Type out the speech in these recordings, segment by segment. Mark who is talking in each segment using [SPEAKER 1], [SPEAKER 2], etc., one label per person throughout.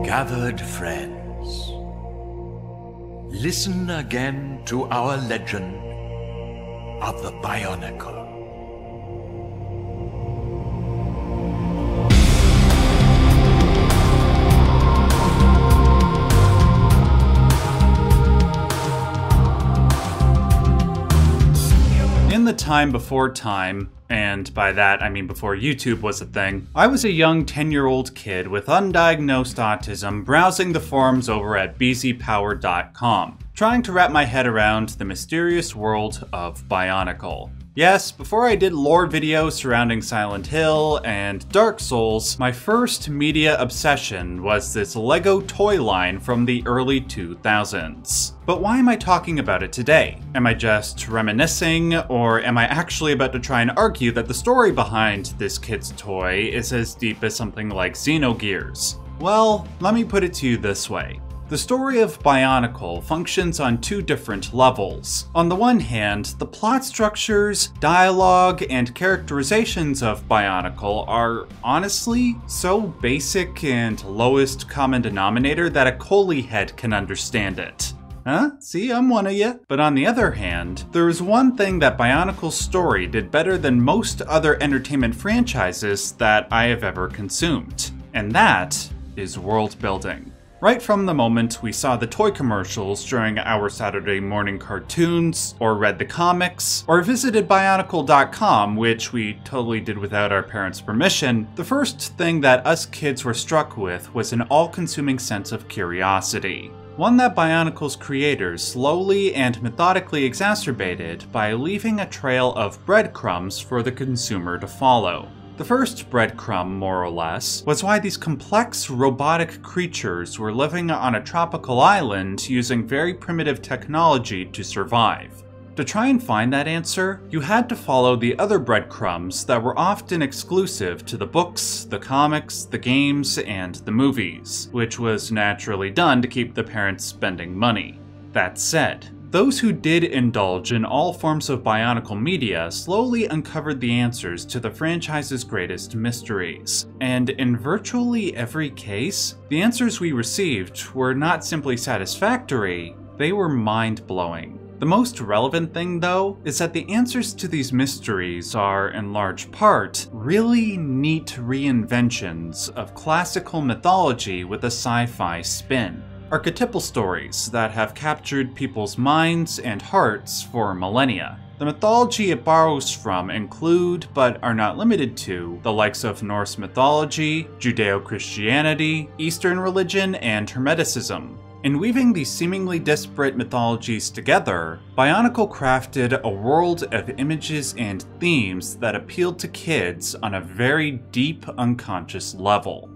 [SPEAKER 1] Gathered friends, listen again to our legend of the Bionicle.
[SPEAKER 2] In the time before time, and by that I mean before YouTube was a thing, I was a young 10-year-old kid with undiagnosed autism browsing the forums over at bzpower.com, trying to wrap my head around the mysterious world of Bionicle. Yes, before I did lore videos surrounding Silent Hill and Dark Souls, my first media obsession was this LEGO toy line from the early 2000s. But why am I talking about it today? Am I just reminiscing, or am I actually about to try and argue that the story behind this kid's toy is as deep as something like Xenogears? Well, let me put it to you this way. The story of Bionicle functions on two different levels. On the one hand, the plot structures, dialogue, and characterizations of Bionicle are honestly so basic and lowest common denominator that a Coley head can understand it. Huh? See, I'm one of you. But on the other hand, there is one thing that Bionicle's story did better than most other entertainment franchises that I have ever consumed. And that is world building. Right from the moment we saw the toy commercials during our Saturday morning cartoons, or read the comics, or visited Bionicle.com, which we totally did without our parents' permission, the first thing that us kids were struck with was an all-consuming sense of curiosity. One that Bionicle's creators slowly and methodically exacerbated by leaving a trail of breadcrumbs for the consumer to follow. The first breadcrumb, more or less, was why these complex robotic creatures were living on a tropical island using very primitive technology to survive. To try and find that answer, you had to follow the other breadcrumbs that were often exclusive to the books, the comics, the games, and the movies, which was naturally done to keep the parents spending money. That said, those who did indulge in all forms of Bionicle media slowly uncovered the answers to the franchise's greatest mysteries. And in virtually every case, the answers we received were not simply satisfactory, they were mind-blowing. The most relevant thing, though, is that the answers to these mysteries are, in large part, really neat reinventions of classical mythology with a sci-fi spin. Archetypal stories that have captured people's minds and hearts for millennia. The mythology it borrows from include, but are not limited to, the likes of Norse mythology, Judeo-Christianity, Eastern religion, and Hermeticism. In weaving these seemingly disparate mythologies together, Bionicle crafted a world of images and themes that appealed to kids on a very deep, unconscious level.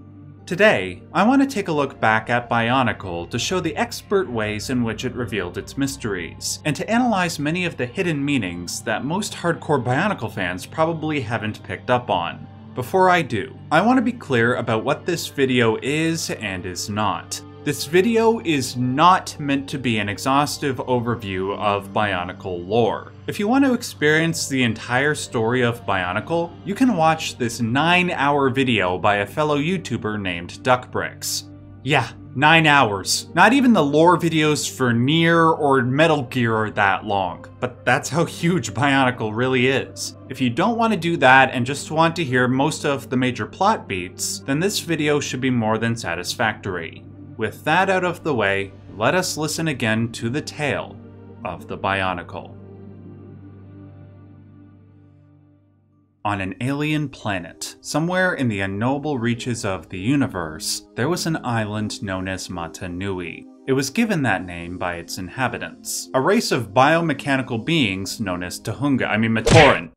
[SPEAKER 2] Today, I want to take a look back at Bionicle to show the expert ways in which it revealed its mysteries, and to analyze many of the hidden meanings that most hardcore Bionicle fans probably haven't picked up on. Before I do, I want to be clear about what this video is and is not. This video is not meant to be an exhaustive overview of Bionicle lore. If you want to experience the entire story of Bionicle, you can watch this 9-hour video by a fellow YouTuber named Duckbricks. Yeah, 9 hours. Not even the lore videos for Nier or Metal Gear are that long, but that's how huge Bionicle really is. If you don't want to do that and just want to hear most of the major plot beats, then this video should be more than satisfactory. With that out of the way, let us listen again to the tale of the Bionicle. On an alien planet, somewhere in the unknowable reaches of the universe, there was an island known as Mata Nui. It was given that name by its inhabitants, a race of biomechanical beings known as Matoran.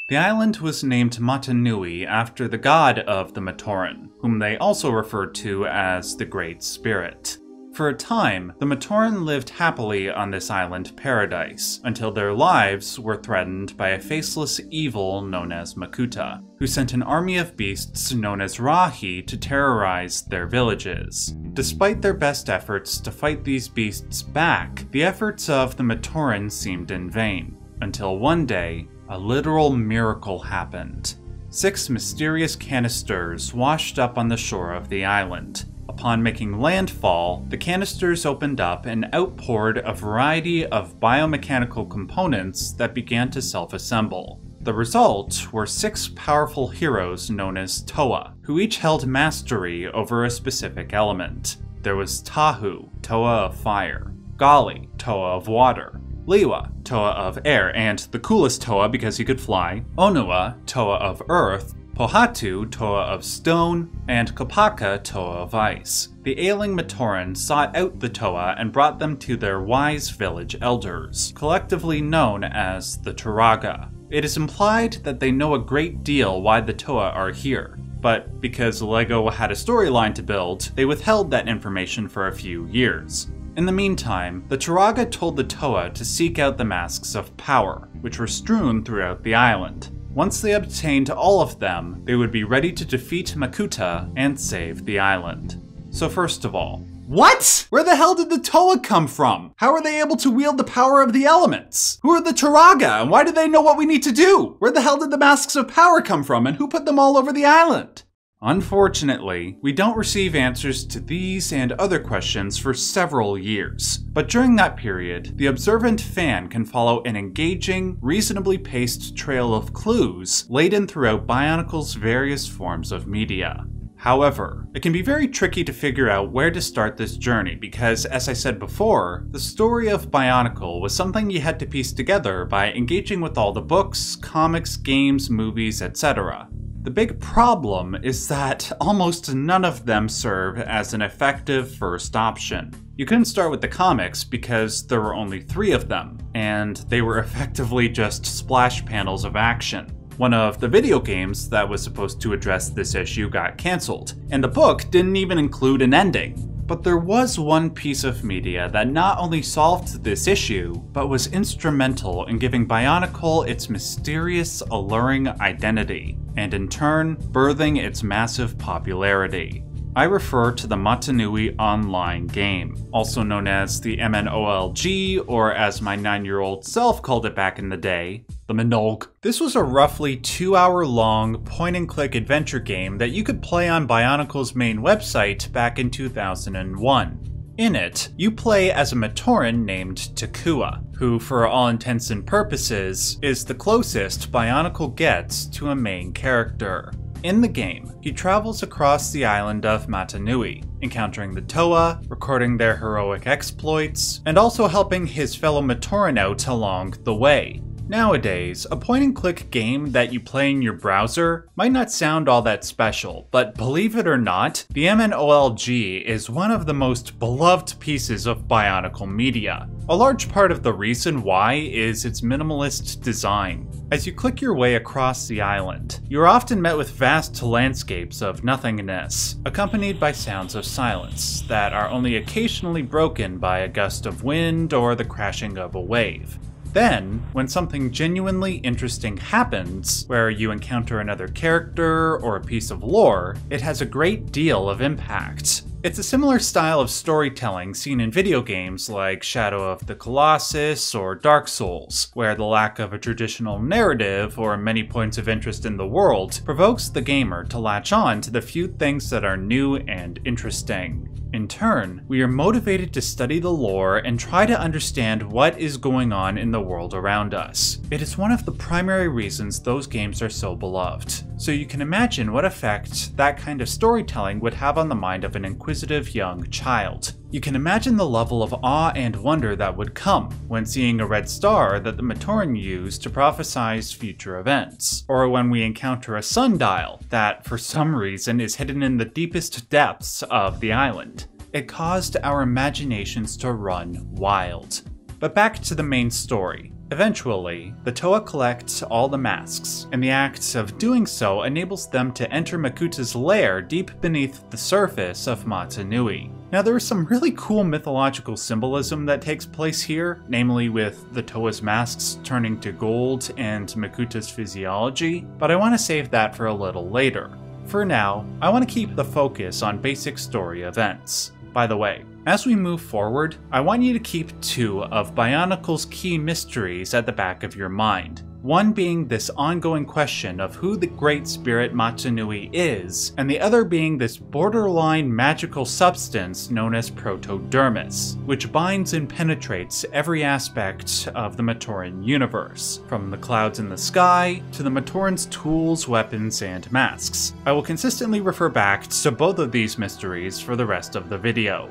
[SPEAKER 2] The island was named Mata Nui after the god of the Matoran, whom they also referred to as the Great Spirit. For a time, the Matoran lived happily on this island paradise, until their lives were threatened by a faceless evil known as Makuta, who sent an army of beasts known as Rahi to terrorize their villages. Despite their best efforts to fight these beasts back, the efforts of the Matoran seemed in vain, until one day, a literal miracle happened. 6 mysterious canisters washed up on the shore of the island. A Upon making landfall, the canisters opened up and outpoured a variety of biomechanical components that began to self-assemble. The result were 6 powerful heroes known as Toa, who each held mastery over a specific element. There was Tahu, Toa of fire, Gali, Toa of water, Liwa, Toa of air, and the coolest Toa because he could fly, Onua, Toa of earth, Pohatu, Toa of stone, and Kopaka, Toa of ice. The ailing Matoran sought out the Toa and brought them to their wise village elders, collectively known as the Turaga. It is implied that they know a great deal why the Toa are here, but because LEGO had a storyline to build, they withheld that information for a few years. In the meantime, the Turaga told the Toa to seek out the masks of power, which were strewn throughout the island. Once they obtained all of them, they would be ready to defeat Makuta and save the island. So first of all, what? Where the hell did the Toa come from? How are they able to wield the power of the elements? Who are the Turaga, and why do they know what we need to do? Where the hell did the masks of power come from, and who put them all over the island? Unfortunately, we don't receive answers to these and other questions for several years. But during that period, the observant fan can follow an engaging, reasonably paced trail of clues laden throughout Bionicle's various forms of media. However, it can be very tricky to figure out where to start this journey because, as I said before, the story of Bionicle was something you had to piece together by engaging with all the books, comics, games, movies, etc. The big problem is that almost none of them serve as an effective first option. You couldn't start with the comics because there were only 3 of them, and they were effectively just splash panels of action. One of the video games that was supposed to address this issue got cancelled, and the book didn't even include an ending. But there was one piece of media that not only solved this issue, but was instrumental in giving Bionicle its mysterious, alluring identity, and in turn, birthing its massive popularity. I refer to the Motunui online game, also known as the MNOLG, or as my 9-year-old self called it back in the day, the Minog. This was a roughly 2-hour-long point-and-click adventure game that you could play on Bionicle's main website back in 2001. In it, you play as a Matoran named Takua, who for all intents and purposes is the closest Bionicle gets to a main character. In the game, he travels across the island of Motunui, encountering the Toa, recording their heroic exploits, and also helping his fellow Matoran out along the way. Nowadays, a point-and-click game that you play in your browser might not sound all that special, but believe it or not, the MNOLG is one of the most beloved pieces of Bionicle media. A large part of the reason why is its minimalist design. As you click your way across the island, you're often met with vast landscapes of nothingness, accompanied by sounds of silence that are only occasionally broken by a gust of wind or the crashing of a wave. Then, when something genuinely interesting happens, where you encounter another character or a piece of lore, it has a great deal of impact. It's a similar style of storytelling seen in video games like Shadow of the Colossus or Dark Souls, where the lack of a traditional narrative or many points of interest in the world provokes the gamer to latch on to the few things that are new and interesting. In turn, we are motivated to study the lore and try to understand what is going on in the world around us. It is one of the primary reasons those games are so beloved. So you can imagine what effect that kind of storytelling would have on the mind of an inquisitive young child. You can imagine the level of awe and wonder that would come when seeing a red star that the Matoran used to prophesize future events, or when we encounter a sundial that, for some reason, is hidden in the deepest depths of the island. It caused our imaginations to run wild. But back to the main story. Eventually, the Toa collect all the masks, and the act of doing so enables them to enter Makuta's lair deep beneath the surface of Motunui. Now there is some really cool mythological symbolism that takes place here, namely with the Toa's masks turning to gold and Makuta's physiology, but I want to save that for a little later. For now, I want to keep the focus on basic story events. By the way, as we move forward, I want you to keep 2 of Bionicle's key mysteries at the back of your mind. one being this ongoing question of who the Great Spirit Matanui is, and the other being this borderline magical substance known as Protodermis, which binds and penetrates every aspect of the Matoran universe, from the clouds in the sky to the Matoran's tools, weapons, and masks. I will consistently refer back to both of these mysteries for the rest of the video.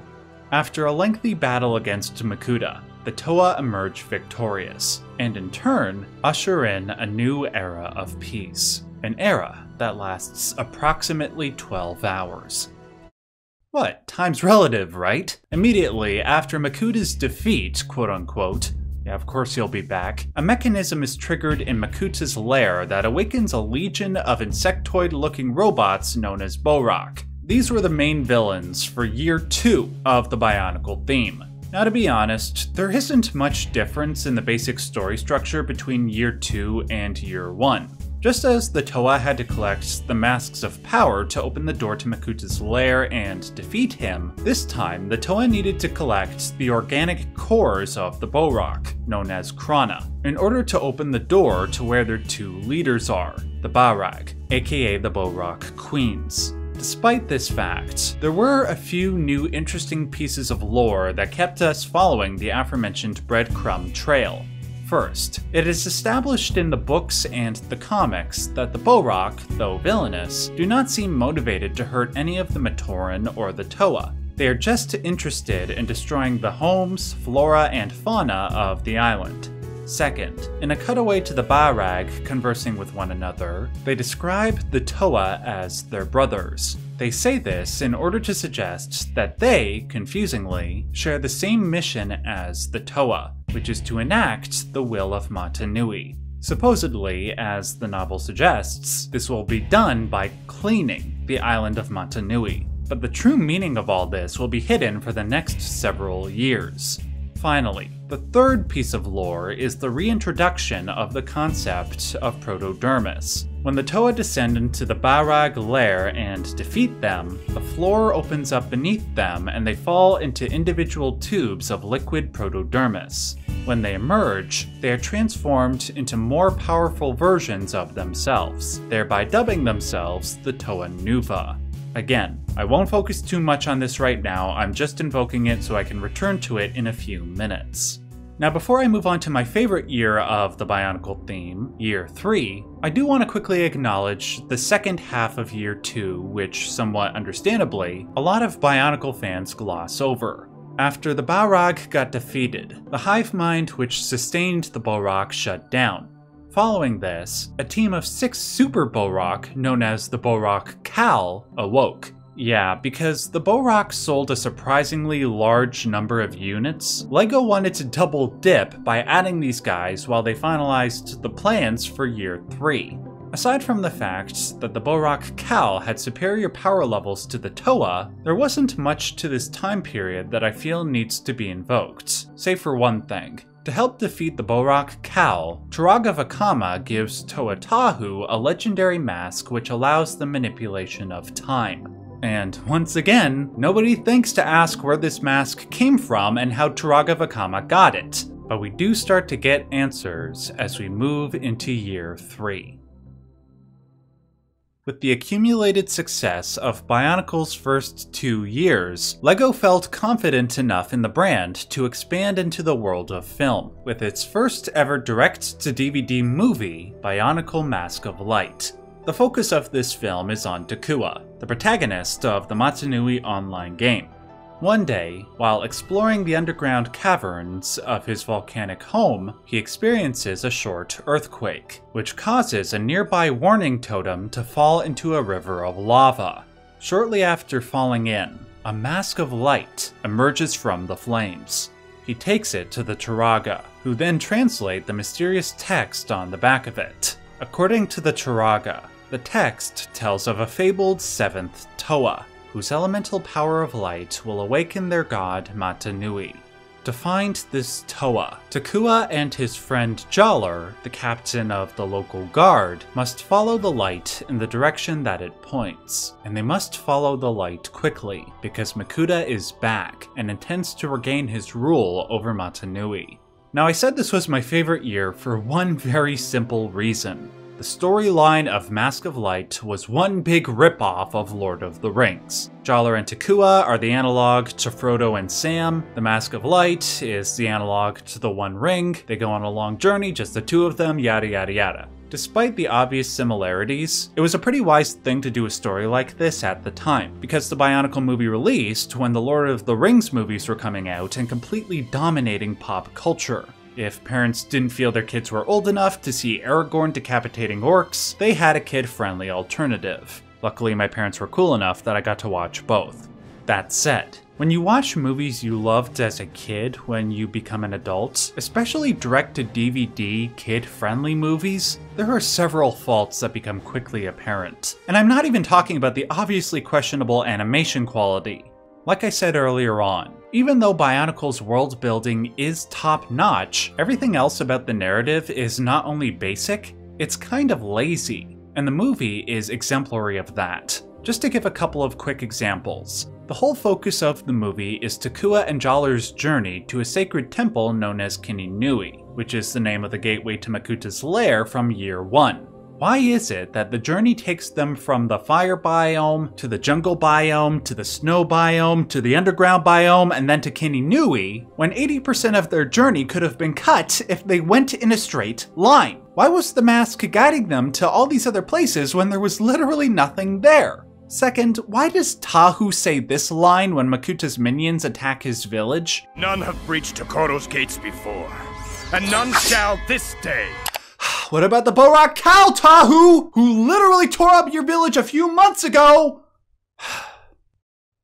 [SPEAKER 2] After a lengthy battle against Makuta, the Toa emerge victorious, and in turn, usher in a new era of peace. An era that lasts approximately 12 hours. What? Time's relative, right? Immediately after Makuta's defeat, quote-unquote, yeah, of course he'll be back, a mechanism is triggered in Makuta's lair that awakens a legion of insectoid-looking robots known as Borak. These were the main villains for Year 2 of the Bionicle theme. Now, to be honest, there isn't much difference in the basic story structure between Year 2 and Year 1. Just as the Toa had to collect the Masks of Power to open the door to Makuta's lair and defeat him, this time the Toa needed to collect the organic cores of the Borak, known as Krana, in order to open the door to where their two leaders are, the Barag, aka the Borak Queens. Despite this fact, there were a few new interesting pieces of lore that kept us following the aforementioned breadcrumb trail. First, it is established in the books and the comics that the Borak, though villainous, do not seem motivated to hurt any of the Matoran or the Toa. They are just interested in destroying the homes, flora, and fauna of the island. Second, in a cutaway to the Barag conversing with one another, they describe the Toa as their brothers. They say this in order to suggest that they, confusingly, share the same mission as the Toa, which is to enact the will of Matanui. Supposedly, as the novel suggests, this will be done by cleaning the island of Matanui. But the true meaning of all this will be hidden for the next several years. Finally, the third piece of lore is the reintroduction of the concept of Protodermis. When the Toa descend into the Barag lair and defeat them, the floor opens up beneath them and they fall into individual tubes of liquid Protodermis. When they emerge, they are transformed into more powerful versions of themselves, thereby dubbing themselves the Toa Nuva. Again, I won't focus too much on this right now, I'm just invoking it so I can return to it in a few minutes. Now, before I move on to my favorite year of the Bionicle theme, Year 3, I do want to quickly acknowledge the second half of Year 2, which, somewhat understandably, a lot of Bionicle fans gloss over. After the Barag got defeated, the hive mind which sustained the Borak shut down. Following this, a team of 6 Super Borak, known as the Borak Cal, awoke. Yeah, because the Borak sold a surprisingly large number of units, LEGO wanted to double dip by adding these guys while they finalized the plans for Year 3. Aside from the fact that the Borak Cal had superior power levels to the Toa, there wasn't much to this time period that I feel needs to be invoked, save for one thing. To help defeat the Borak Cal, Turaga Vakama gives Toa Tahu a legendary mask which allows the manipulation of time. And once again, nobody thinks to ask where this mask came from and how Turaga Vakama got it, but we do start to get answers as we move into Year 3. With the accumulated success of Bionicle's first 2 years, LEGO felt confident enough in the brand to expand into the world of film, with its first ever direct-to-DVD movie, Bionicle Mask of Light. The focus of this film is on Takua, the protagonist of the Matanui online game. One day, while exploring the underground caverns of his volcanic home, he experiences a short earthquake, which causes a nearby warning totem to fall into a river of lava. Shortly after falling in, a mask of light emerges from the flames. He takes it to the Turaga, who then translate the mysterious text on the back of it. According to the Turaga, the text tells of a fabled 7th Toa, whose elemental power of light will awaken their god Matanui. To find this Toa, Takua and his friend Jaller, the captain of the local guard, must follow the light in the direction that it points. And they must follow the light quickly, because Makuta is back and intends to regain his rule over Matanui. Now, I said this was my favorite year for one very simple reason. The storyline of Mask of Light was one big ripoff of Lord of the Rings. Jalur and Takua are the analog to Frodo and Sam. The Mask of Light is the analog to the One Ring. They go on a long journey, just the two of them, yada yada yada. Despite the obvious similarities, it was a pretty wise thing to do a story like this at the time, because the Bionicle movie released when the Lord of the Rings movies were coming out and completely dominating pop culture. If parents didn't feel their kids were old enough to see Aragorn decapitating orcs, they had a kid-friendly alternative. Luckily, my parents were cool enough that I got to watch both. That said, when you watch movies you loved as a kid when you become an adult, especially direct-to-DVD kid-friendly movies, there are several faults that become quickly apparent. And I'm not even talking about the obviously questionable animation quality. Like I said earlier on, even though Bionicle's world building is top-notch, everything else about the narrative is not only basic, it's kind of lazy, and the movie is exemplary of that. Just to give a couple of quick examples, the whole focus of the movie is Takua and Jalur's journey to a sacred temple known as Kininui, which is the name of the gateway to Makuta's lair from year 1. Why is it that the journey takes them from the fire biome, to the jungle biome, to the snow biome, to the underground biome, and then to Kininui, when 80% of their journey could have been cut if they went in a straight line? Why was the mask guiding them to all these other places when there was literally nothing there? Second, why does Tahu say this line when Makuta's minions attack his village?
[SPEAKER 3] None have breached Tokoro's gates before, and none shall this day.
[SPEAKER 2] What about the Borak cow, Tahu, who literally tore up your village a few months ago?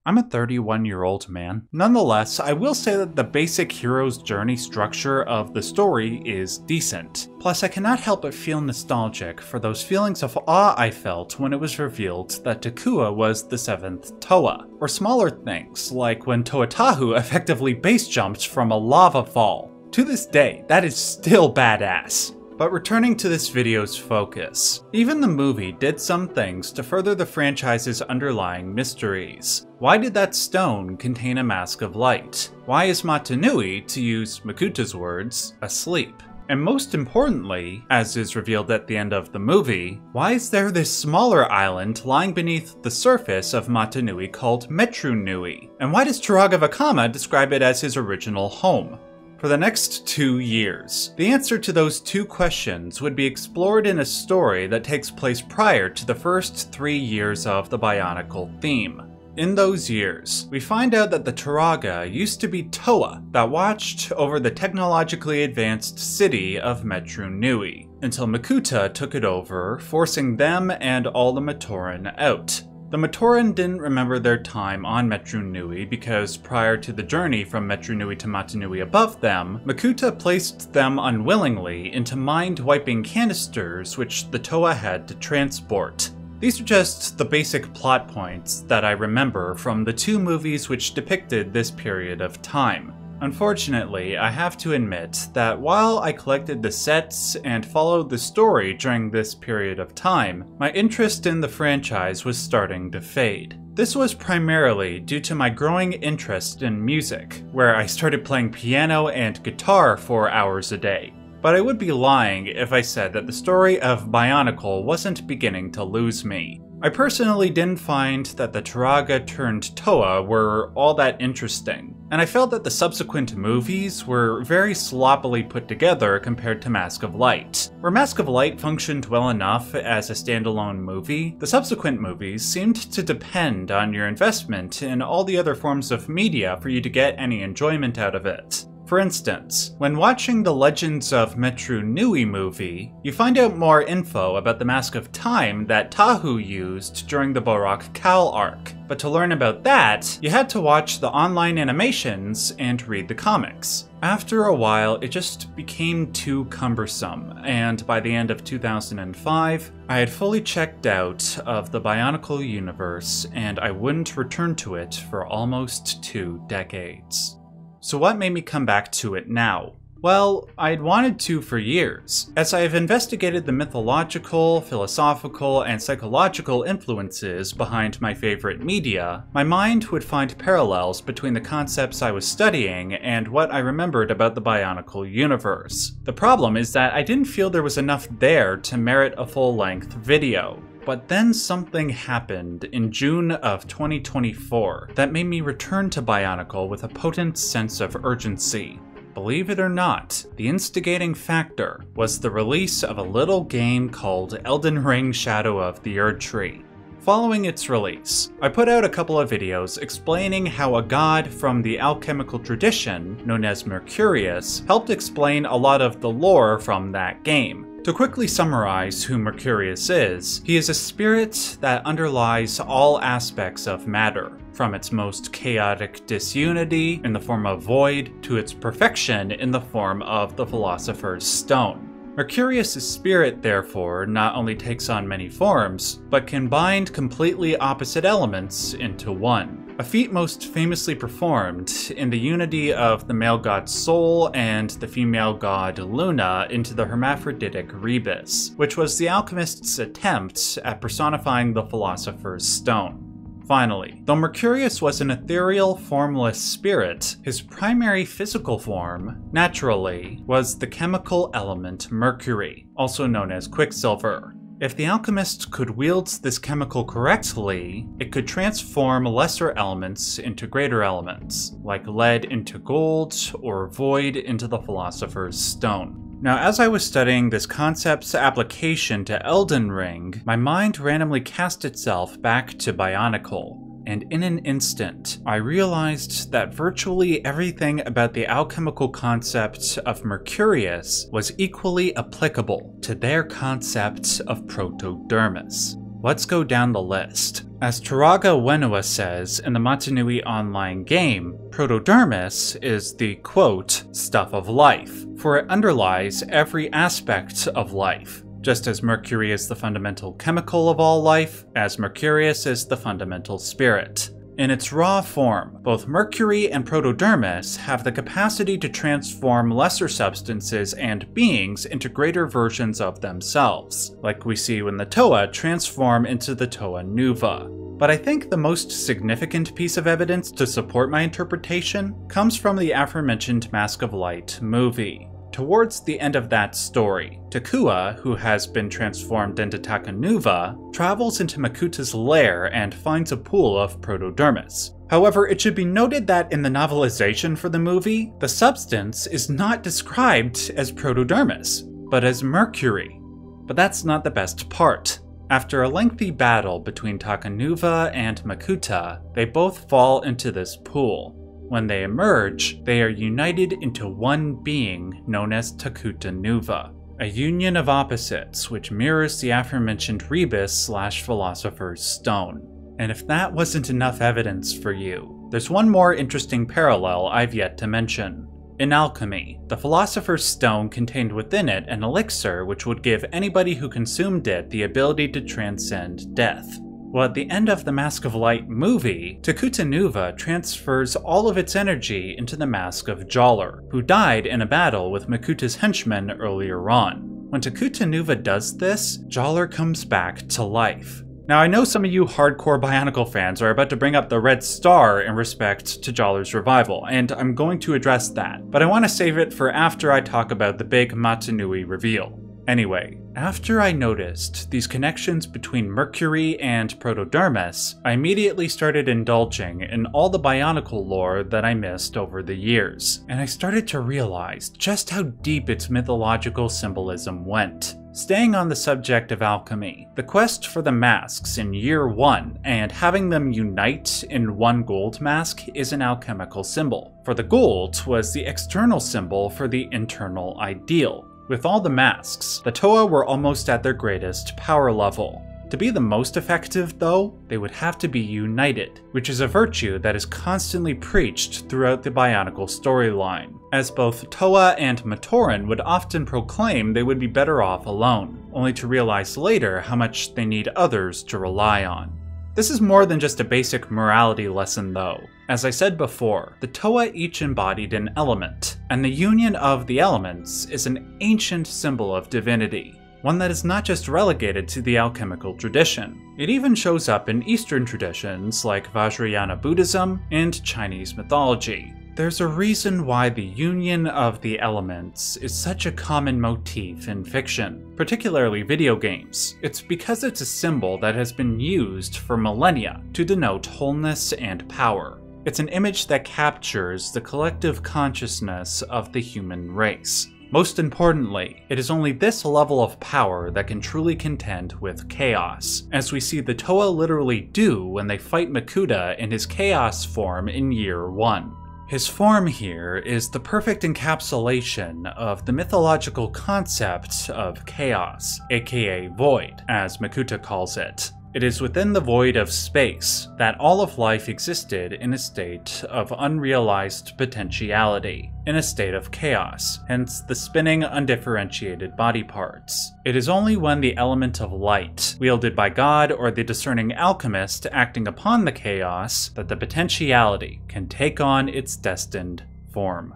[SPEAKER 2] I'm a 31-year-old man. Nonetheless, I will say that the basic hero's journey structure of the story is decent. Plus, I cannot help but feel nostalgic for those feelings of awe I felt when it was revealed that Takua was the 7th Toa, or smaller things, like when Toatahu effectively base jumped from a lava fall. To this day, that is still badass. But returning to this video's focus, even the movie did some things to further the franchise's underlying mysteries. Why did that stone contain a mask of light? Why is Motunui, to use Makuta's words, asleep? And most importantly, as is revealed at the end of the movie, why is there this smaller island lying beneath the surface of Motunui called Metrunui? And why does Turagavakama describe it as his original home? For the next 2 years, the answer to those two questions would be explored in a story that takes place prior to the first 3 years of the Bionicle theme. In those years, we find out that the Turaga used to be Toa that watched over the technologically advanced city of Metrunui, until Makuta took it over, forcing them and all the Matoran out. The Matoran didn't remember their time on Metrunui because prior to the journey from Metrunui to Motunui above them, Makuta placed them unwillingly into mind-wiping canisters which the Toa had to transport. These are just the basic plot points that I remember from the 2 movies which depicted this period of time. Unfortunately, I have to admit that while I collected the sets and followed the story during this period of time, my interest in the franchise was starting to fade. This was primarily due to my growing interest in music, where I started playing piano and guitar 4 hours a day. But I would be lying if I said that the story of Bionicle wasn't beginning to lose me. I personally didn't find that the Turaga turned Toa were all that interesting, and I felt that the subsequent movies were very sloppily put together compared to Mask of Light. Where Mask of Light functioned well enough as a standalone movie, the subsequent movies seemed to depend on your investment in all the other forms of media for you to get any enjoyment out of it. For instance, when watching the Legends of Metrunui movie, you find out more info about the Mask of Time that Tahu used during the Borak Kal arc. But to learn about that, you had to watch the online animations and read the comics. After a while, it just became too cumbersome, and by the end of 2005, I had fully checked out of the Bionicle universe, and I wouldn't return to it for almost 2 decades. So what made me come back to it now? Well, I'd wanted to for years. As I have investigated the mythological, philosophical, and psychological influences behind my favorite media, my mind would find parallels between the concepts I was studying and what I remembered about the Bionicle universe. The problem is that I didn't feel there was enough there to merit a full-length video. But then something happened in June of 2024 that made me return to Bionicle with a potent sense of urgency. Believe it or not, the instigating factor was the release of a little game called Elden Ring: Shadow of the Erdtree. Following its release, I put out a couple of videos explaining how a god from the alchemical tradition, known as Mercurius, helped explain a lot of the lore from that game. To quickly summarize who Mercurius is, he is a spirit that underlies all aspects of matter, from its most chaotic disunity in the form of void to its perfection in the form of the Philosopher's Stone. Mercurius' spirit, therefore, not only takes on many forms, but can bind completely opposite elements into one. A feat most famously performed in the unity of the male god Sol and the female god Luna into the hermaphroditic rebus, which was the alchemist's attempt at personifying the Philosopher's Stone. Finally, though Mercurius was an ethereal, formless spirit, his primary physical form, naturally, was the chemical element mercury, also known as quicksilver. If the alchemist could wield this chemical correctly, it could transform lesser elements into greater elements, like lead into gold or void into the Philosopher's Stone. Now, as I was studying this concept's application to Elden Ring, my mind randomly cast itself back to Bionicle. And in an instant, I realized that virtually everything about the alchemical concept of Mercurius was equally applicable to their concept of Protodermis. Let's go down the list. As Turaga Wenua says in the Matanui online game, Protodermis is the, quote, stuff of life, for it underlies every aspect of life. Just as Mercury is the fundamental chemical of all life, as Mercurius is the fundamental spirit. In its raw form, both Mercury and Protodermis have the capacity to transform lesser substances and beings into greater versions of themselves, like we see when the Toa transform into the Toa Nuva. But I think the most significant piece of evidence to support my interpretation comes from the aforementioned Mask of Light movie. Towards the end of that story, Takua, who has been transformed into Takanuva, travels into Makuta's lair and finds a pool of Protodermis. However, it should be noted that in the novelization for the movie, the substance is not described as Protodermis, but as mercury. But that's not the best part. After a lengthy battle between Takanuva and Makuta, they both fall into this pool. When they emerge, they are united into one being known as Takuta Nuva, a union of opposites which mirrors the aforementioned rebus/Philosopher's Stone. And if that wasn't enough evidence for you, there's one more interesting parallel I've yet to mention. In alchemy, the Philosopher's Stone contained within it an elixir which would give anybody who consumed it the ability to transcend death. Well, at the end of the Mask of Light movie, Takuta Nuva transfers all of its energy into the Mask of Jaller, who died in a battle with Makuta's henchmen earlier on. When Takuta Nuva does this, Jaller comes back to life. Now, I know some of you hardcore Bionicle fans are about to bring up the red star in respect to Jaller's revival, and I'm going to address that, but I want to save it for after I talk about the big Matanui reveal. Anyway, after I noticed these connections between Mercury and Protodermis, I immediately started indulging in all the Bionicle lore that I missed over the years, and I started to realize just how deep its mythological symbolism went. Staying on the subject of alchemy, the quest for the masks in Year 1 and having them unite in one gold mask is an alchemical symbol, for the gold was the external symbol for the internal ideal. With all the masks, the Toa were almost at their greatest power level. To be the most effective, though, they would have to be united, which is a virtue that is constantly preached throughout the Bionicle storyline, as both Toa and Matoran would often proclaim they would be better off alone, only to realize later how much they need others to rely on. This is more than just a basic morality lesson though. As I said before, the Toa each embodied an element, and the union of the elements is an ancient symbol of divinity, one that is not just relegated to the alchemical tradition. It even shows up in Eastern traditions like Vajrayana Buddhism and Chinese mythology. There's a reason why the union of the elements is such a common motif in fiction, particularly video games. It's because it's a symbol that has been used for millennia to denote wholeness and power. It's an image that captures the collective consciousness of the human race. Most importantly, it is only this level of power that can truly contend with chaos, as we see the Toa literally do when they fight Makuta in his chaos form in Year 1. His form here is the perfect encapsulation of the mythological concept of chaos, aka void, as Makuta calls it. It is within the void of space that all of life existed in a state of unrealized potentiality, in a state of chaos, hence the spinning undifferentiated body parts. It is only when the element of light, wielded by God or the discerning alchemist acting upon the chaos, that the potentiality can take on its destined form.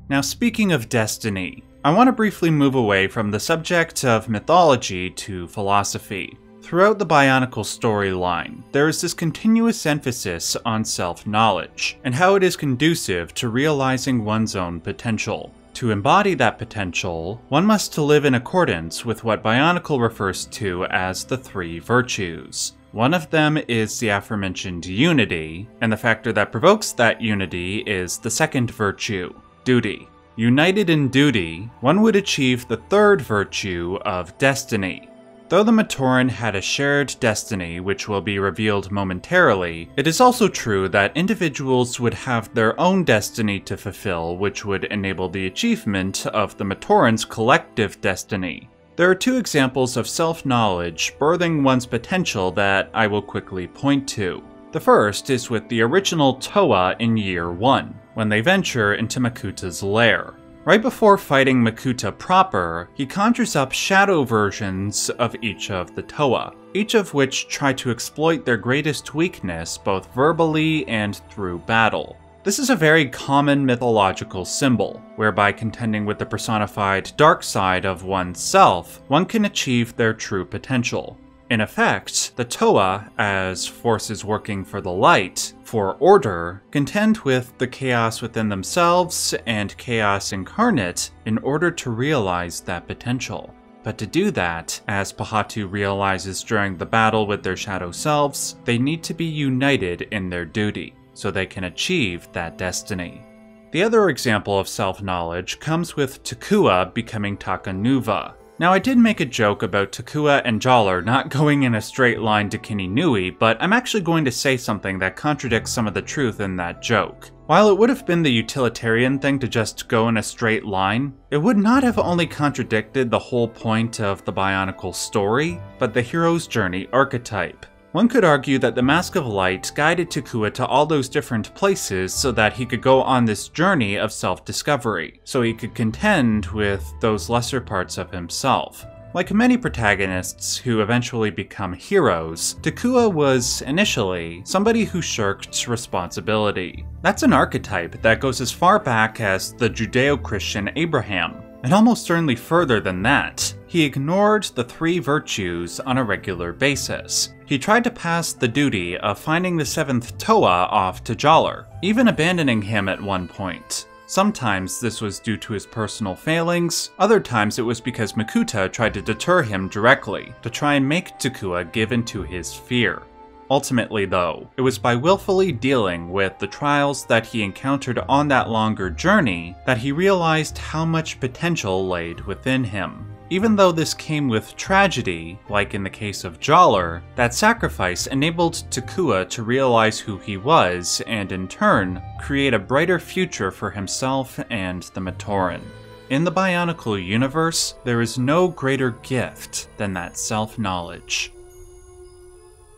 [SPEAKER 2] Now, speaking of destiny, I want to briefly move away from the subject of mythology to philosophy. Throughout the Bionicle storyline, there is this continuous emphasis on self-knowledge, and how it is conducive to realizing one's own potential. To embody that potential, one must live in accordance with what Bionicle refers to as the three virtues. One of them is the aforementioned unity, and the factor that provokes that unity is the second virtue, duty. United in duty, one would achieve the third virtue of destiny. Though the Matoran had a shared destiny, which will be revealed momentarily, it is also true that individuals would have their own destiny to fulfill, which would enable the achievement of the Matoran's collective destiny. There are two examples of self-knowledge birthing one's potential that I will quickly point to. The first is with the original Toa in Year 1, when they venture into Makuta's lair. Right before fighting Makuta proper, he conjures up shadow versions of each of the Toa, each of which try to exploit their greatest weakness both verbally and through battle. This is a very common mythological symbol, whereby contending with the personified dark side of oneself, one can achieve their true potential. In effect, the Toa, as forces working for the light, for order, contend with the chaos within themselves and chaos incarnate in order to realize that potential. But to do that, as Pahatu realizes during the battle with their shadow selves, they need to be united in their duty, so they can achieve that destiny. The other example of self-knowledge comes with Takua becoming Takanuva. Now, I did make a joke about Takua and Jaller not going in a straight line to Kininui, but I'm actually going to say something that contradicts some of the truth in that joke. While it would have been the utilitarian thing to just go in a straight line, it would not have only contradicted the whole point of the Bionicle story, but the hero's journey archetype. One could argue that the Mask of Light guided Takua to all those different places so that he could go on this journey of self-discovery, so he could contend with those lesser parts of himself. Like many protagonists who eventually become heroes, Takua was, initially, somebody who shirked responsibility. That's an archetype that goes as far back as the Judeo-Christian Abraham, and almost certainly further than that. He ignored the three virtues on a regular basis. He tried to pass the duty of finding the seventh Toa off to Jaller, even abandoning him at one point. Sometimes this was due to his personal failings, other times it was because Makuta tried to deter him directly, to try and make Takua give in to his fear. Ultimately though, it was by willfully dealing with the trials that he encountered on that longer journey that he realized how much potential laid within him. Even though this came with tragedy, like in the case of Jaller, that sacrifice enabled Takua to realize who he was and in turn, create a brighter future for himself and the Matoran. In the Bionicle universe, there is no greater gift than that self-knowledge.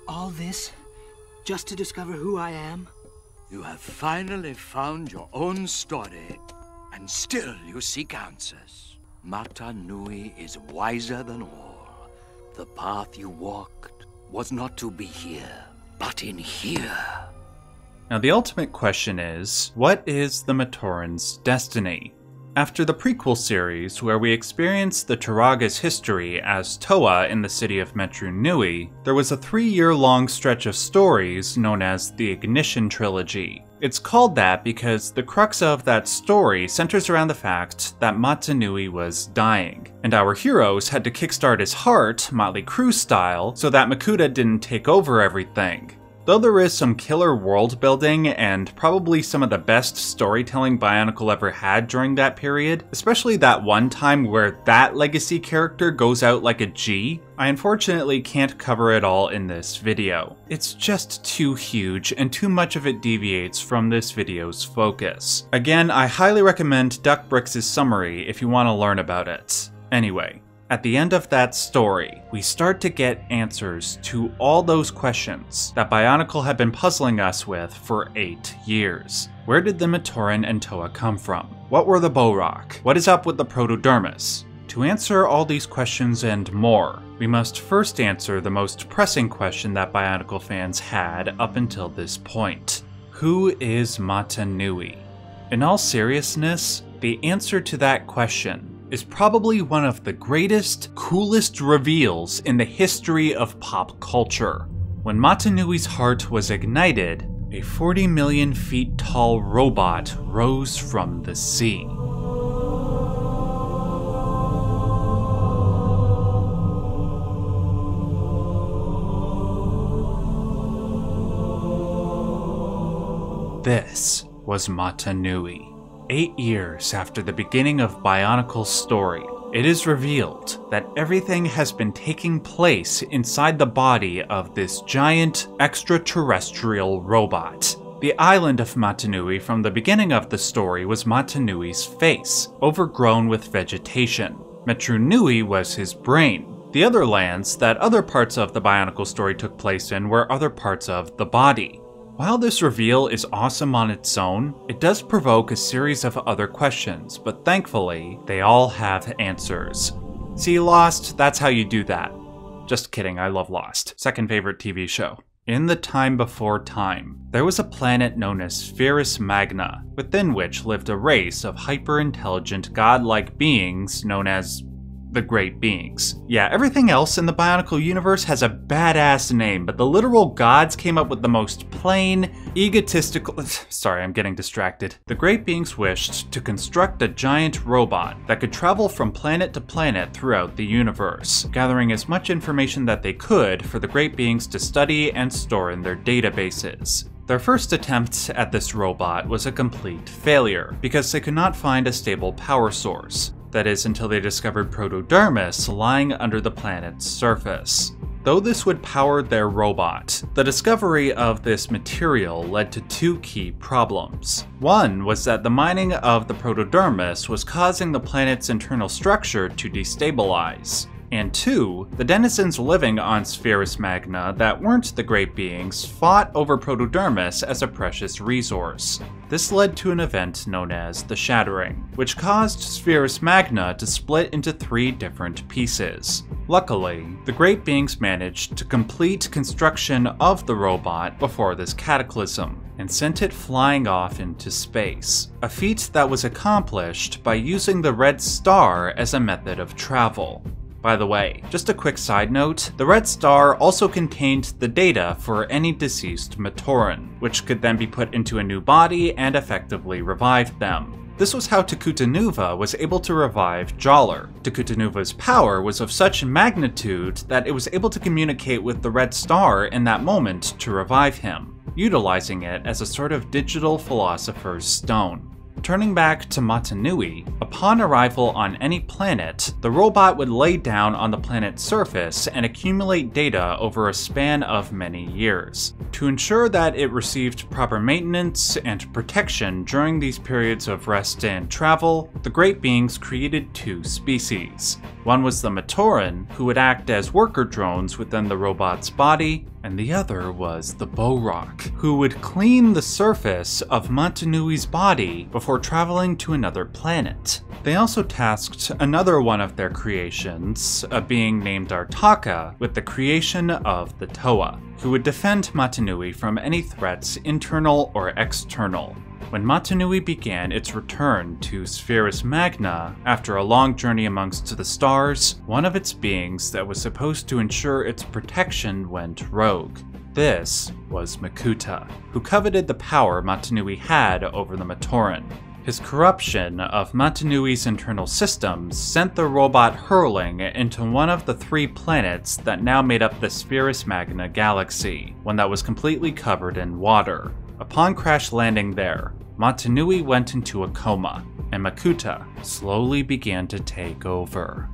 [SPEAKER 4] All this, just to discover who I am?
[SPEAKER 1] You have finally found your own story, and still you seek answers. Mata Nui is wiser than all. The path you walked was not to be here, but in here.
[SPEAKER 2] Now the ultimate question is, what is the Matoran's destiny? After the prequel series, where we experienced the Turaga's history as Toa in the city of Metru Nui, there was a 3-year-long stretch of stories known as the Ignition Trilogy. It's called that because the crux of that story centers around the fact that Mata Nui was dying, and our heroes had to kickstart his heart, Motley Crue style, so that Makuta didn't take over everything. Though there is some killer world building and probably some of the best storytelling Bionicle ever had during that period, especially that one time where that legacy character goes out like a G, I unfortunately can't cover it all in this video. It's just too huge and too much of it deviates from this video's focus. Again, I highly recommend Duck Bricks' summary if you want to learn about it. Anyway. At the end of that story, we start to get answers to all those questions that Bionicle had been puzzling us with for 8 years. Where did the Matoran and Toa come from? What were the Bohrok? What is up with the Protodermis? To answer all these questions and more, we must first answer the most pressing question that Bionicle fans had up until this point. Who is Mata Nui? In all seriousness, the answer to that question is probably one of the greatest, coolest reveals in the history of pop culture. When Mata Nui's heart was ignited, a 40 million feet tall robot rose from the sea. This was Mata Nui. 8 years after the beginning of Bionicle's story, it is revealed that everything has been taking place inside the body of this giant extraterrestrial robot. The island of Mata Nui from the beginning of the story was Mata Nui's face, overgrown with vegetation. Metru Nui was his brain. The other lands that other parts of the Bionicle story took place in were other parts of the body. While this reveal is awesome on its own, it does provoke a series of other questions, but thankfully, they all have answers. See Lost? That's how you do that. Just kidding, I love Lost. Second favorite TV show. In the time before time, there was a planet known as Spherus Magna, within which lived a race of hyper-intelligent godlike beings known as the Great Beings. Yeah, everything else in the Bionicle universe has a badass name, but the literal gods came up with the most plain, egotistical— sorry, I'm getting distracted. The Great Beings wished to construct a giant robot that could travel from planet to planet throughout the universe, gathering as much information that they could for the Great Beings to study and store in their databases. Their first attempt at this robot was a complete failure, because they could not find a stable power source. That is, until they discovered Protodermis lying under the planet's surface. Though this would power their robot, the discovery of this material led to 2 key problems. One was that the mining of the Protodermis was causing the planet's internal structure to destabilize. And 2, the denizens living on Spherus Magna that weren't the Great Beings fought over Protodermis as a precious resource. This led to an event known as the Shattering, which caused Spherus Magna to split into 3 different pieces. Luckily, the Great Beings managed to complete construction of the robot before this cataclysm, and sent it flying off into space, a feat that was accomplished by using the Red Star as a method of travel. By the way, just a quick side note, the Red Star also contained the data for any deceased Matoran, which could then be put into a new body and effectively revive them. This was how Tekuta was able to revive Jaller. Tekuta power was of such magnitude that it was able to communicate with the Red Star in that moment to revive him, utilizing it as a sort of digital philosopher's stone. Turning back to Mata Nui, upon arrival on any planet, the robot would lay down on the planet's surface and accumulate data over a span of many years. To ensure that it received proper maintenance and protection during these periods of rest and travel, the Great Beings created 2 species. One was the Matoran, who would act as worker drones within the robot's body, and the other was the Bohrok, who would clean the surface of Mata Nui's body before traveling to another planet. They also tasked another one of their creations, a being named Artaka, with the creation of the Toa. who would defend Matanui from any threats, internal or external. When Matanui began its return to Spherus Magna after a long journey amongst the stars, one of its beings that was supposed to ensure its protection went rogue. This was Makuta, who coveted the power Matanui had over the Matoran. His corruption of Matanui's internal systems sent the robot hurling into one of the 3 planets that now made up the Spherus Magna galaxy, one that was completely covered in water. Upon crash landing there, Matanui went into a coma, and Makuta slowly began to take over.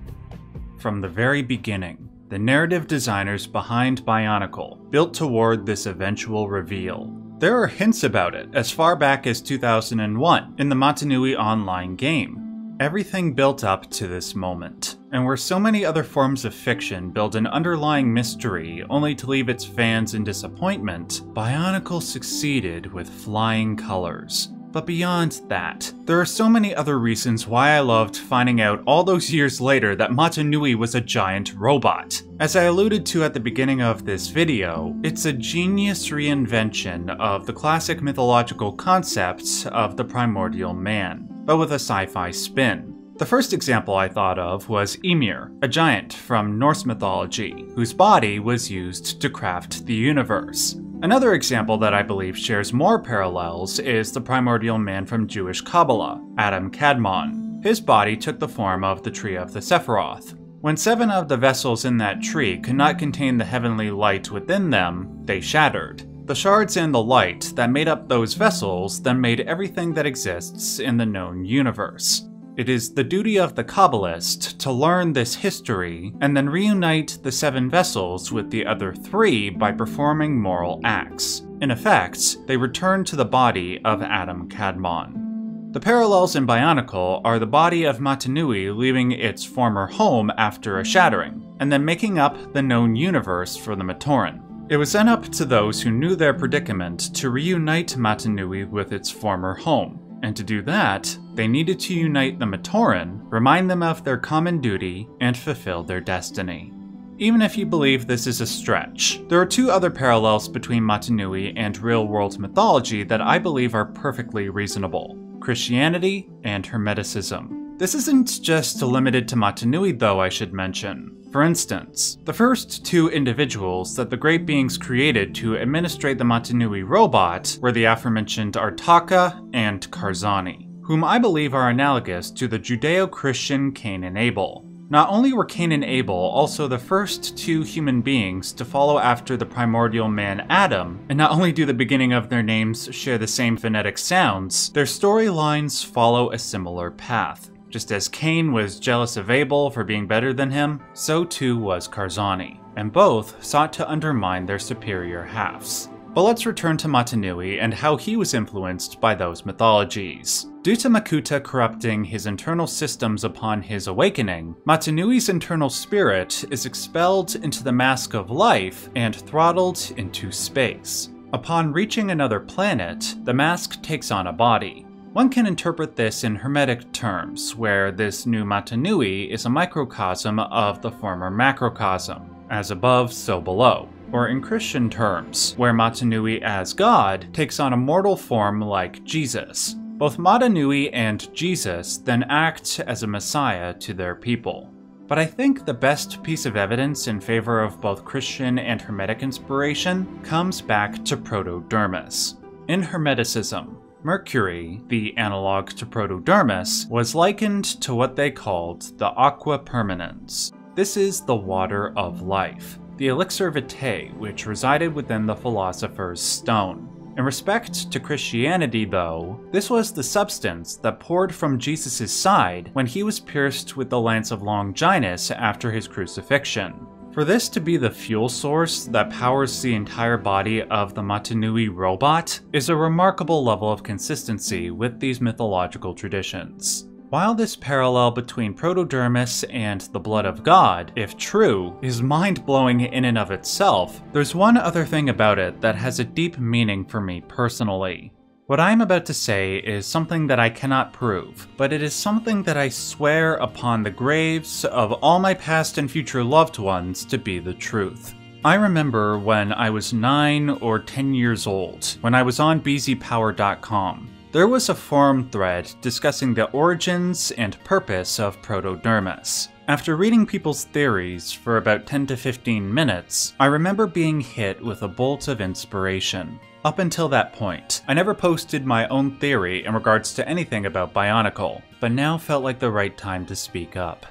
[SPEAKER 2] From the very beginning, the narrative designers behind Bionicle built toward this eventual reveal. There are hints about it as far back as 2001 in the Matanui Online game. Everything built up to this moment, and where so many other forms of fiction build an underlying mystery only to leave its fans in disappointment, Bionicle succeeded with flying colors. But beyond that, there are so many other reasons why I loved finding out all those years later that Matanui was a giant robot. As I alluded to at the beginning of this video, it's a genius reinvention of the classic mythological concepts of the primordial man, but with a sci-fi spin. The first example I thought of was Ymir, a giant from Norse mythology, whose body was used to craft the universe. Another example that I believe shares more parallels is the primordial man from Jewish Kabbalah, Adam Kadmon. His body took the form of the Tree of the Sephiroth. When 7 of the vessels in that tree could not contain the heavenly light within them, they shattered. The shards and the light that made up those vessels then made everything that exists in the known universe. It is the duty of the Kabbalist to learn this history and then reunite the 7 vessels with the other 3 by performing moral acts. In effect, they return to the body of Adam Kadmon. The parallels in Bionicle are the body of Matanui leaving its former home after a shattering, and then making up the known universe for the Matoran. It was then up to those who knew their predicament to reunite Matanui with its former home. And to do that, they needed to unite the Matoran, remind them of their common duty, and fulfill their destiny. Even if you believe this is a stretch, there are 2 other parallels between Matanui and real-world mythology that I believe are perfectly reasonable: Christianity and Hermeticism. This isn't just limited to Matanui though, I should mention. For instance, the first 2 individuals that the Great Beings created to administrate the Matanui robot were the aforementioned Artaka and Karzani, whom I believe are analogous to the Judeo-Christian Cain and Abel. Not only were Cain and Abel also the first 2 human beings to follow after the primordial man Adam, and not only do the beginning of their names share the same phonetic sounds, their storylines follow a similar path. Just as Cain was jealous of Abel for being better than him, so too was Karzani, and both sought to undermine their superior halves. But let's return to Matanui and how he was influenced by those mythologies. Due to Makuta corrupting his internal systems upon his awakening, Matanui's internal spirit is expelled into the mask of life and throttled into space. Upon reaching another planet, the mask takes on a body. One can interpret this in Hermetic terms, where this new Matanui is a microcosm of the former macrocosm, as above, so below. Or in Christian terms, where Matanui as God takes on a mortal form like Jesus. Both Matanui and Jesus then act as a messiah to their people. But I think the best piece of evidence in favor of both Christian and Hermetic inspiration comes back to Protodermis. In Hermeticism, Mercury, the analog to Protodermis, was likened to what they called the aqua permanens. This is the water of life, the elixir vitae which resided within the philosopher's stone. In respect to Christianity though, this was the substance that poured from Jesus' side when he was pierced with the lance of Longinus after his crucifixion. For this to be the fuel source that powers the entire body of the Matanui robot is a remarkable level of consistency with these mythological traditions. While this parallel between Protodermis and the blood of God, if true, is mind-blowing in and of itself, there's one other thing about it that has a deep meaning for me personally. What I'm about to say is something that I cannot prove, but it is something that I swear upon the graves of all my past and future loved ones to be the truth. I remember when I was 9 or 10 years old, when I was on bzpower.com. There was a forum thread discussing the origins and purpose of Protodermis. After reading people's theories for about 10 to 15 minutes, I remember being hit with a bolt of inspiration. Up until that point, I never posted my own theory in regards to anything about Bionicle, but now felt like the right time to speak up.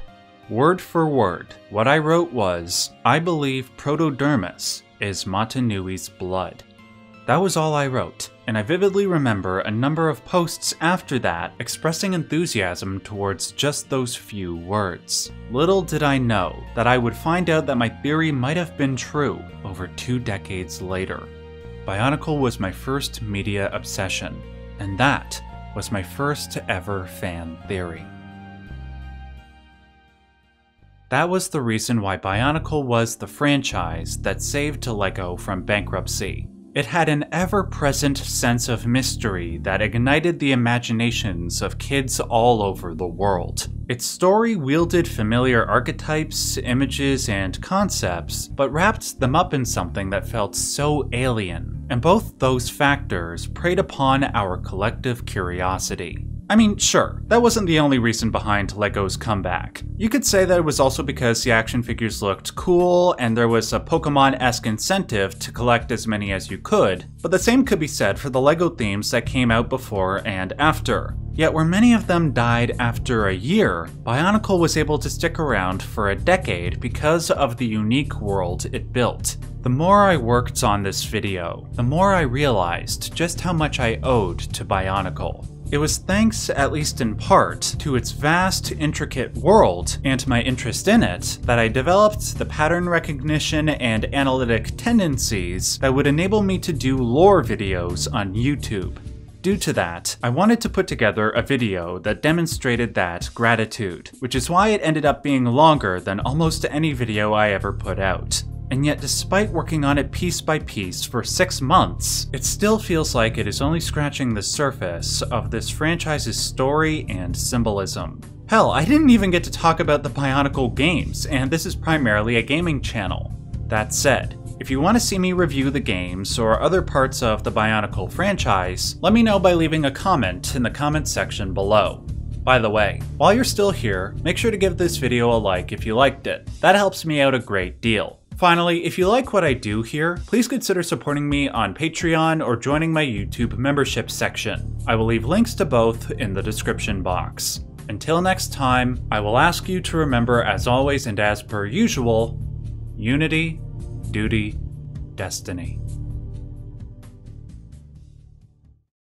[SPEAKER 2] Word for word, what I wrote was, I believe Protodermis is Matanui's blood. That was all I wrote, and I vividly remember a number of posts after that expressing enthusiasm towards just those few words. Little did I know that I would find out that my theory might have been true over 2 decades later. Bionicle was my first media obsession, and that was my first ever fan theory. That was the reason why Bionicle was the franchise that saved LEGO from bankruptcy. It had an ever-present sense of mystery that ignited the imaginations of kids all over the world. Its story wielded familiar archetypes, images, and concepts, but wrapped them up in something that felt so alien, and both those factors preyed upon our collective curiosity. I mean, sure, that wasn't the only reason behind LEGO's comeback. You could say that it was also because the action figures looked cool and there was a Pokemon-esque incentive to collect as many as you could, but the same could be said for the LEGO themes that came out before and after. Yet where many of them died after a year, Bionicle was able to stick around for a decade because of the unique world it built. The more I worked on this video, the more I realized just how much I owed to Bionicle. It was thanks, at least in part, to its vast, intricate world and my interest in it that I developed the pattern recognition and analytic tendencies that would enable me to do lore videos on YouTube. Due to that, I wanted to put together a video that demonstrated that gratitude, which is why it ended up being longer than almost any video I ever put out. And yet, despite working on it piece by piece for 6 months, it still feels like it is only scratching the surface of this franchise's story and symbolism. Hell, I didn't even get to talk about the Bionicle games, and this is primarily a gaming channel. That said, if you want to see me review the games or other parts of the Bionicle franchise, let me know by leaving a comment in the comment section below. By the way, while you're still here, make sure to give this video a like if you liked it. That helps me out a great deal. Finally, if you like what I do here, please consider supporting me on Patreon or joining my YouTube membership section. I will leave links to both in the description box. Until next time, I will ask you to remember, as always and as per usual, unity, duty, destiny.